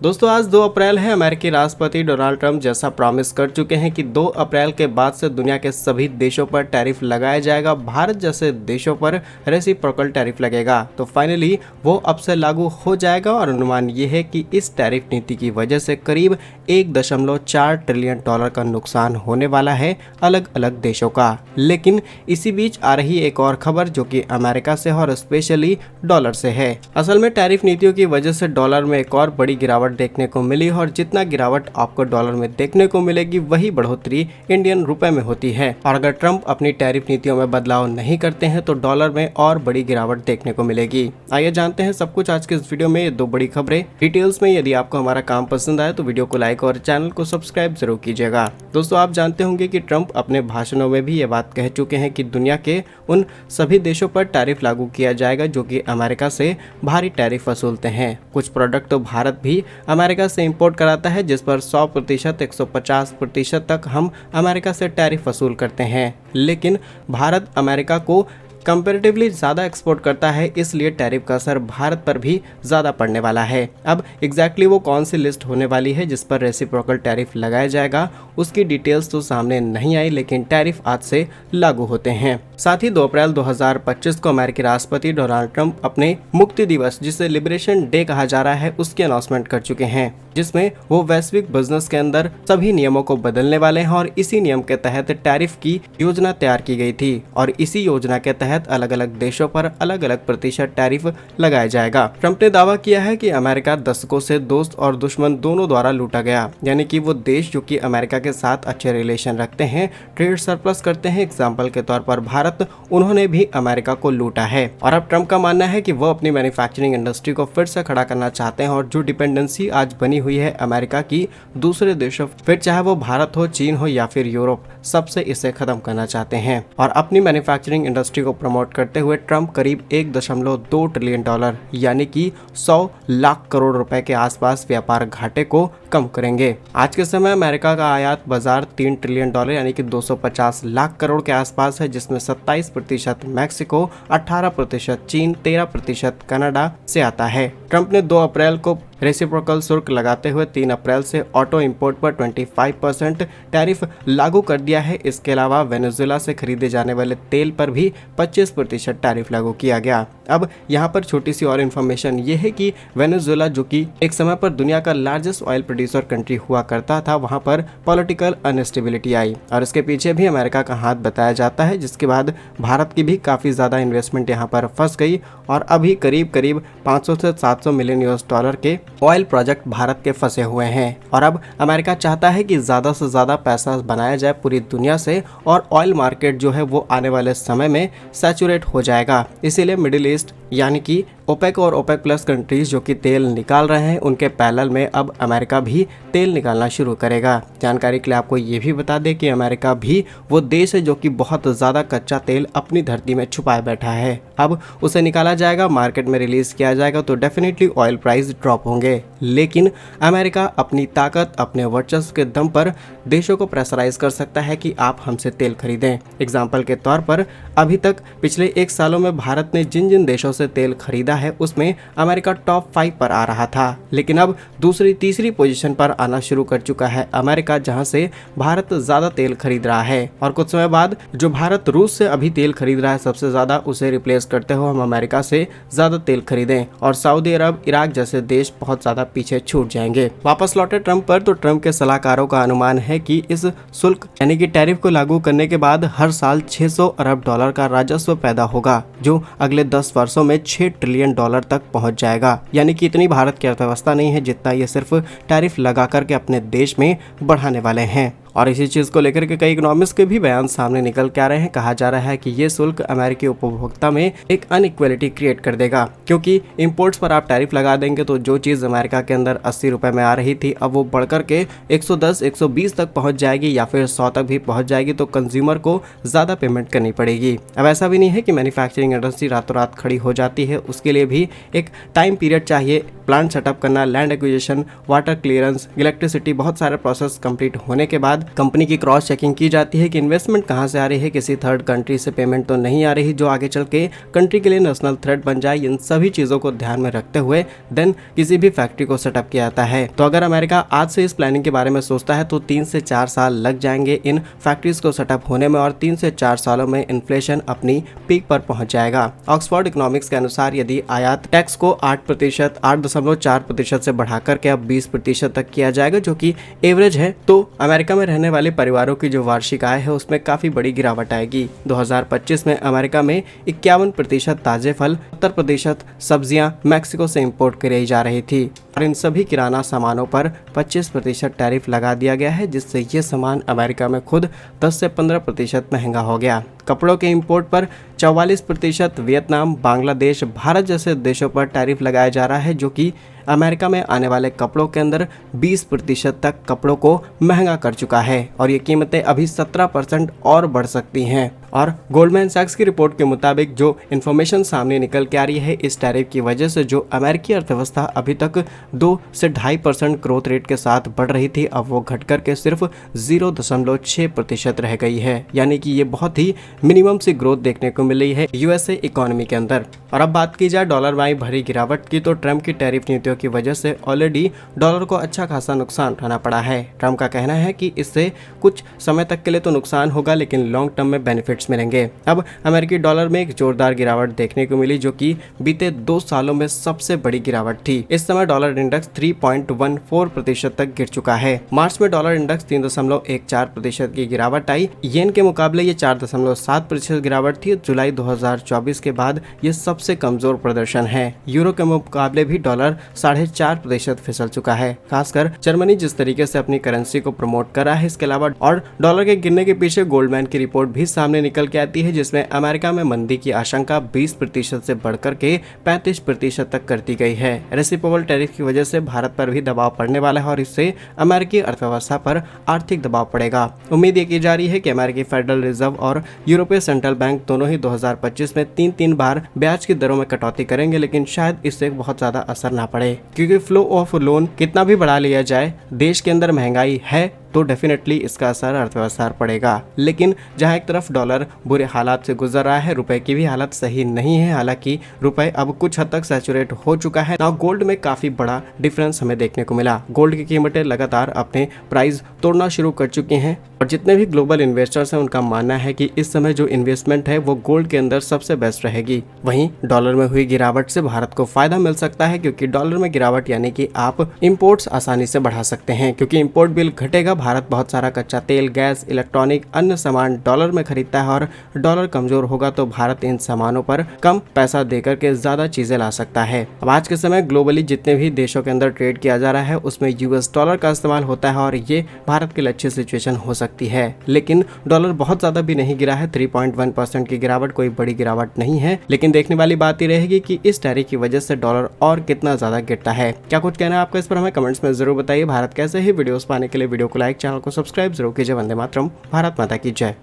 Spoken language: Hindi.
दोस्तों आज 2 अप्रैल है। अमेरिकी राष्ट्रपति डोनाल्ड ट्रंप जैसा प्रॉमिस कर चुके हैं कि 2 अप्रैल के बाद से दुनिया के सभी देशों पर टैरिफ लगाया जाएगा। भारत जैसे देशों पर रेसिप्रोकल टैरिफ लगेगा। तो फाइनली वो अब से लागू हो जाएगा और अनुमान ये है कि इस टैरिफ नीति की वजह से करीब 1.4 ट्रिलियन डॉलर का नुकसान होने वाला है अलग अलग देशों का। लेकिन इसी बीच आ रही एक और खबर जो कि अमेरिका से और स्पेशली डॉलर से है। असल में टैरिफ नीतियों की वजह से डॉलर में एक और बड़ी गिरावट देखने को मिली और जितना गिरावट आपको डॉलर में देखने को मिलेगी वही बढ़ोतरी इंडियन रुपए में होती है। और अगर ट्रंप अपनी टैरिफ नीतियों में बदलाव नहीं करते हैं तो डॉलर में और बड़ी गिरावट देखने को मिलेगी। आइए जानते हैं सब कुछ आज के इस वीडियो में, ये 2 बड़ी खबरें डिटेल्स में। यदि आपको हमारा काम पसंद आए तो वीडियो को लाइक और चैनल को सब्सक्राइब जरूर कीजिएगा। दोस्तों आप जानते होंगे कि ट्रंप अपने भाषणों में भी ये बात कह चुके हैं कि दुनिया के उन सभी देशों पर टैरिफ लागू किया जाएगा जो कि अमेरिका से भारी टैरिफ वसूलते हैं। कुछ प्रोडक्ट तो भारत भी अमेरिका से इंपोर्ट कराता है जिस पर 100%, 150% तक हम अमेरिका से टैरिफ वसूल करते हैं। लेकिन भारत अमेरिका को कंपैरेटिवली ज़्यादा एक्सपोर्ट करता है, इसलिए टैरिफ का असर भारत पर भी ज़्यादा पड़ने वाला है। अब एग्जैक्टली वो कौन सी लिस्ट होने वाली है जिस पर रेसिप्रोकल टैरिफ लगाया जाएगा उसकी डिटेल्स तो सामने नहीं आई, लेकिन टैरिफ आज से लागू होते हैं। साथ ही 2 अप्रैल 2025 को अमेरिकी राष्ट्रपति डोनाल्ड ट्रंप अपने मुक्ति दिवस जिसे लिबरेशन डे कहा जा रहा है उसकी अनाउंसमेंट कर चुके हैं, जिसमें वो वैश्विक बिजनेस के अंदर सभी नियमों को बदलने वाले हैं। और इसी नियम के तहत टैरिफ की योजना तैयार की गई थी और इसी योजना के तहत अलग अलग देशों पर अलग अलग प्रतिशत टैरिफ लगाया जाएगा। ट्रंप ने दावा किया है कि अमेरिका दशकों से दोस्त और दुश्मन दोनों द्वारा लूटा गया, यानी कि वो देश जो कि अमेरिका के साथ अच्छे रिलेशन रखते हैं, ट्रेड सरप्लस करते हैं। एग्जाम्पल के तौर पर भारत, उन्होंने भी अमेरिका को लूटा है। और अब ट्रंप का मानना है कि वो अपनी मैन्युफैक्चरिंग इंडस्ट्री को फिर से खड़ा करना चाहते हैं और जो डिपेंडेंसी आज बनी हुई है अमेरिका की दूसरे देशों, फिर चाहे वो भारत हो, चीन हो या फिर यूरोप, सबसे इसे खत्म करना चाहते हैं। और अपनी मैन्युफैक्चरिंग इंडस्ट्री को प्रमोट करते हुए ट्रंप करीब 1.2 ट्रिलियन डॉलर यानी कि 100 लाख करोड़ रुपए के आसपास व्यापार घाटे को कम करेंगे। आज के समय अमेरिका का आयात बाजार 3 ट्रिलियन डॉलर यानी कि 250 लाख करोड़ के आसपास है, जिसमें 27% मैक्सिको, 18% चीन, 13% कनाडा से आता है। ट्रंप ने 2 अप्रैल को रेसिप्रोकल शुल्क लगाते हुए 3 अप्रैल से ऑटो इंपोर्ट पर 25% टैरिफ लागू कर दिया है। इसके अलावा वेनेजुएला से खरीदे जाने वाले तेल पर भी 25% टैरिफ लागू किया गया। अब यहाँ पर छोटी सी और इन्फॉर्मेशन ये है कि वेनेजुएला जो कि एक समय पर दुनिया का लार्जेस्ट ऑयल प्रोड्यूसर कंट्री हुआ करता था, वहाँ पर पॉलिटिकल अनस्टेबिलिटी आई और इसके पीछे भी अमेरिका का हाथ बताया जाता है, जिसके बाद भारत की भी काफ़ी ज़्यादा इन्वेस्टमेंट यहाँ पर फंस गई और अभी करीब 500 से 700 मिलियन US डॉलर के ऑयल प्रोजेक्ट भारत के फंसे हुए हैं। और अब अमेरिका चाहता है कि ज़्यादा से ज़्यादा पैसा बनाया जाए पूरी दुनिया से और ऑयल मार्केट जो है वो आने वाले समय में सैचुरेट हो जाएगा। इसीलिए मिडिल ईस्ट यानी कि ओपेक और ओपेक प्लस कंट्रीज जो कि तेल निकाल रहे हैं उनके पैरेलल में अब अमेरिका भी तेल निकालना शुरू करेगा। जानकारी के लिए आपको ये भी बता दें कि अमेरिका भी वो देश है जो कि बहुत ज़्यादा कच्चा तेल अपनी धरती में छुपाए बैठा है। अब उसे निकाला जाएगा, मार्केट में रिलीज किया जाएगा तो डेफिनेटली ऑयल प्राइस ड्रॉप होंगे। लेकिन अमेरिका अपनी ताकत, अपने वर्चस्व के दम पर देशों को प्रेशराइज कर सकता है कि आप हमसे तेल खरीदें। एग्जाम्पल के तौर पर अभी तक पिछले 1 सालों में भारत ने जिन जिन देशों से तेल खरीदा है उसमें अमेरिका टॉप 5 पर आ रहा था, लेकिन अब दूसरी तीसरी पोजीशन पर आना शुरू कर चुका है अमेरिका, जहां से भारत ज्यादा तेल खरीद रहा है। और कुछ समय बाद जो भारत रूस से अभी तेल खरीद रहा है सबसे ज्यादा, उसे रिप्लेस करते हुए हम अमेरिका से ज्यादा तेल खरीदें और सऊदी अरब, इराक जैसे देश बहुत ज्यादा पीछे छूट जाएंगे। वापस लौटे ट्रंप पर, तो ट्रंप के सलाहकारों का अनुमान है कि इस शुल्क यानी कि टैरिफ को लागू करने के बाद हर साल 600 अरब डॉलर का राजस्व पैदा होगा, जो अगले 10 वर्षों में 6 ट्रिलियन डॉलर तक पहुंच जाएगा। यानी कि इतनी भारत की अर्थव्यवस्था नहीं है जितना ये सिर्फ टैरिफ लगा करके अपने देश में बढ़ाने वाले हैं। और इसी चीज़ को लेकर के कई इकोनॉमिस्ट के भी बयान सामने निकल के आ रहे हैं। कहा जा रहा है कि ये शुल्क अमेरिकी उपभोक्ता में एक अनइक्वलिटी क्रिएट कर देगा, क्योंकि इंपोर्ट्स पर आप टैरिफ लगा देंगे तो जो चीज़ अमेरिका के अंदर 80 रुपये में आ रही थी अब वो बढ़कर के 110, 120 तक पहुंच जाएगी या फिर 100 तक भी पहुंच जाएगी, तो कंज्यूमर को ज़्यादा पेमेंट करनी पड़ेगी। अब ऐसा भी नहीं है कि मैन्युफैक्चरिंग इंडस्ट्री रातों रात खड़ी हो जाती है, उसके लिए भी एक टाइम पीरियड चाहिए। प्लांट सेटअप करना, land acquisition, water clearance, electricity, बहुत सारे प्रोसेस कंप्लीट होने के बाद बाद कंपनी की क्रॉस चेकिंग की जाती है कि इन्वेस्टमेंट कहां से आ रही है, किसी थर्ड कंट्री से पेमेंट तो नहीं आ रही जो आगे चल के कंट्री के लिए नेशनल थ्रेट बन जाए। इन सभी चीजों को ध्यान में रखते हुए देन किसी भी फैक्ट्री को सेटअप किया जाता है। तो अगर अमेरिका आज से इस प्लानिंग के बारे में सोचता है तो 3 से 4 साल लग जाएंगे इन फैक्ट्रीज को सेटअप होने में और 3 से 4 सालों में इन्फ्लेशन अपनी पीक पर पहुंच जाएगा। ऑक्सफोर्ड इकोनॉमिक्स के अनुसार यदि आयात टैक्स को 8.4% से बढ़ाकर के अब 20% तक किया जाएगा जो कि एवरेज है, तो अमेरिका में रहने वाले परिवारों की जो वार्षिक आय है उसमें काफी बड़ी गिरावट आएगी। 2025 में अमेरिका में 51% ताजे फल, 70% सब्जियां मैक्सिको से इंपोर्ट करी जा रही थी और इन सभी किराना सामानों पर 25% टैरिफ लगा दिया गया है, जिससे ये सामान अमेरिका में खुद 10 से 15% महंगा हो गया। कपड़ों के इंपोर्ट पर 44%, वियतनाम, बांग्लादेश, भारत जैसे देशों पर टैरिफ लगाया जा रहा है जो कि अमेरिका में आने वाले कपड़ों के अंदर 20% तक कपड़ों को महंगा कर चुका है और ये कीमतें अभी 17% और बढ़ सकती हैं। और गोल्डमैन सैक्स की रिपोर्ट के मुताबिक जो इन्फॉर्मेशन सामने निकल के आ रही है, इस टैरिफ की वजह से जो अमेरिकी अर्थव्यवस्था अभी तक 2 से 2.5% ग्रोथ रेट के साथ बढ़ रही थी, अब वो घटकर के सिर्फ 0.6% रह गई है। यानी कि ये बहुत ही मिनिमम सी ग्रोथ देखने को मिल रही है यूएसए इकोनॉमी के अंदर। और अब बात की जाए डॉलर में भरी गिरावट की, तो ट्रम्प की टैरिफ नीतियों की वजह से ऑलरेडी डॉलर को अच्छा खासा नुकसान उठाना पड़ा है। ट्रम्प का कहना है कि इससे कुछ समय तक के लिए तो नुकसान होगा लेकिन लॉन्ग टर्म में बेनिफिट्स मिलेंगे। अब अमेरिकी डॉलर में एक जोरदार गिरावट देखने को मिली जो कि बीते 2 सालों में सबसे बड़ी गिरावट थी। इस समय डॉलर इंडेक्स 3.14% तक गिर चुका है। मार्च में डॉलर इंडेक्स 3.14% की गिरावट आई। येन के मुकाबले ये 4.7% गिरावट थी। जुलाई 2024 के बाद ये सबसे कमजोर प्रदर्शन है। यूरो के मुकाबले भी डॉलर 4.5% फिसल चुका है। खासकर जर्मनी जिस तरीके से अपनी करेंसी को प्रमोट कर रहा है, इसके अलावा और डॉलर के गिरने के पीछे गोल्डमैन की रिपोर्ट भी सामने निकल के आती है जिसमें अमेरिका में मंदी की आशंका 20% से बढ़कर के 35% तक कर दी गई है। रेसिप्रोकल टैरिफ की वजह से भारत पर भी दबाव पड़ने वाला है और इससे अमेरिकी अर्थव्यवस्था पर आर्थिक दबाव पड़ेगा। उम्मीद ये की जा रही है कि अमेरिकी फेडरल रिजर्व और यूरोपीय सेंट्रल बैंक दोनों ही 2025 में 3 बार ब्याज की दरों में कटौती करेंगे, लेकिन शायद इससे बहुत ज्यादा असर ना पड़े क्योंकि फ्लो ऑफ लोन कितना भी बढ़ा लिया जाए, देश के अंदर महंगाई है तो डेफिनेटली इसका असर अर्थव्यवस्था पर पड़ेगा। लेकिन जहां एक तरफ डॉलर बुरे हालात से गुजर रहा है, रुपए की भी हालत सही नहीं है। हालांकि रुपए अब कुछ हद तक सैचुरेट हो चुका है। ना गोल्ड में काफी बड़ा डिफरेंस हमें देखने को मिला। गोल्ड की कीमतें लगातार अपने प्राइस तोड़ना शुरू कर चुकी हैं और जितने भी ग्लोबल इन्वेस्टर्स हैं उनका मानना है कि इस समय जो इन्वेस्टमेंट है वो गोल्ड के अंदर सबसे बेस्ट रहेगी। वहीं डॉलर में हुई गिरावट से भारत को फायदा मिल सकता है क्योंकि डॉलर में गिरावट यानी कि आप इंपोर्ट्स आसानी से बढ़ा सकते हैं क्योंकि इंपोर्ट बिल घटेगा। भारत बहुत सारा कच्चा तेल, गैस, इलेक्ट्रॉनिक, अन्य सामान डॉलर में खरीदता है और डॉलर कमजोर होगा तो भारत इन सामानों पर कम पैसा देकर के ज्यादा चीजें ला सकता है। अब आज के समय ग्लोबली जितने भी देशों के अंदर ट्रेड किया जा रहा है उसमें यूएस डॉलर का इस्तेमाल होता है और ये भारत के लिए अच्छी सिचुएशन हो सकती है। लेकिन डॉलर बहुत ज्यादा भी नहीं गिरा है, 3.1% की गिरावट कोई बड़ी गिरावट नहीं है। लेकिन देखने वाली बात ही रहेगी कि इस टैरिफ की वजह से डॉलर और कितना ज्यादा गिरता है। क्या कुछ कहना है आपका इस पर हमें कमेंट्स में जरूर बताइए। भारत कैसे ही वीडियोस पाने के लिए वीडियो को लाइक, चैनल को सब्सक्राइब जरूर कीजिए। वंदे मातरम, भारत माता की जय।